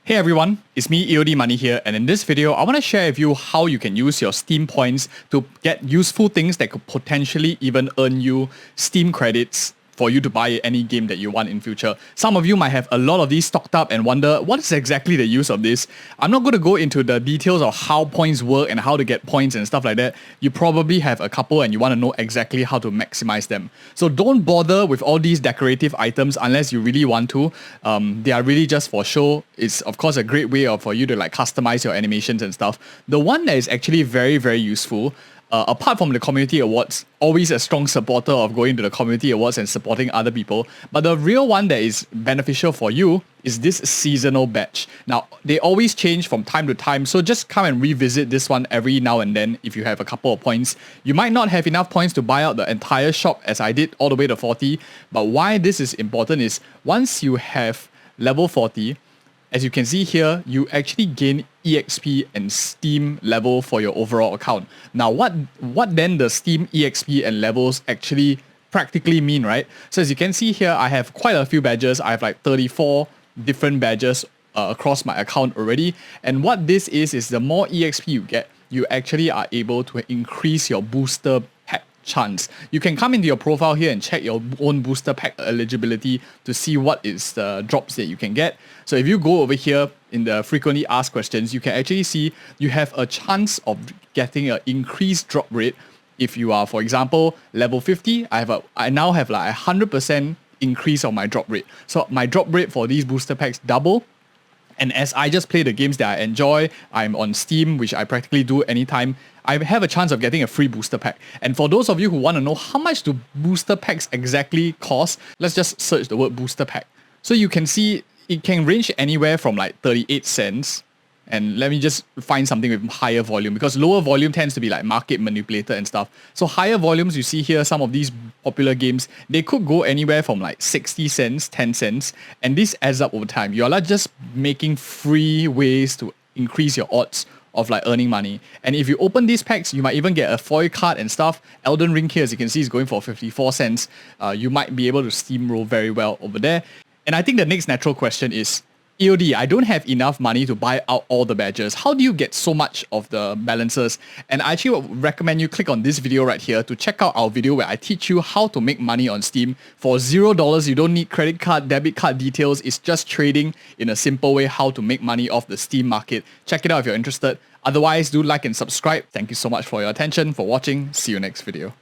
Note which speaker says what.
Speaker 1: Hey everyone, it's me EODMoney here, and in this video I want to share with you how you can use your Steam points to get useful things that could potentially even earn you Steam credits for you to buy any game that you want in future. Some of you might have a lot of these stocked up and wonder what is exactly the use of this. I'm not going to go into the details of how points work and how to get points and stuff like that. You probably have a couple and you want to know exactly how to maximize them. So don't bother with all these decorative items unless you really want to. They are really just for show. It's of course a great way for you to customize your animations and stuff. The one that is actually very, very useful, apart from the community awards, always a strong supporter of going to the community awards and supporting other people. But the real one that is beneficial for you is this seasonal badge. Now, they always change from time to time, so just come and revisit this one every now and then if you have a couple of points. You might not have enough points to buy out the entire shop as I did all the way to 40, but why this is important is once you have level 40, as you can see here, you actually gain EXP and Steam level for your overall account. Now, what then the Steam EXP and levels actually practically mean, right? So as you can see here, I have quite a few badges. I have 34 different badges across my account already. And what this is the more EXP you get, you actually are able to increase your booster pack chance. You can come into your profile here and check your own booster pack eligibility to see what is the drops that you can get. So if you go over here in the frequently asked questions, you can actually see you have a chance of getting an increased drop rate. If you are, for example, level 50, I now have 100% increase on my drop rate. So my drop rate for these booster packs double. And as I just play the games that I enjoy, I'm on Steam, which I practically do anytime, I have a chance of getting a free booster pack. And for those of you who want to know how much do booster packs exactly cost, let's just search the word booster pack. So you can see it can range anywhere from 38 cents. And let me just find something with higher volume, because lower volume tends to be market manipulated and stuff. So higher volumes, you see here, some of these popular games, they could go anywhere from 60 cents, 10 cents. And this adds up over time. You're not just making free ways to increase your odds of earning money. And if you open these packs, you might even get a foil card and stuff. Elden Ring here, as you can see, is going for 54 cents. You might be able to steamroll very well over there. And I think the next natural question is, EOD, I don't have enough money to buy out all the badges. How do you get so much of the balances? And I actually would recommend you click on this video right here to check out our video where I teach you how to make money on Steam. For $0, you don't need credit card, debit card details. It's just trading in a simple way how to make money off the Steam market. Check it out if you're interested. Otherwise, do like and subscribe. Thank you so much for your attention, for watching. See you next video.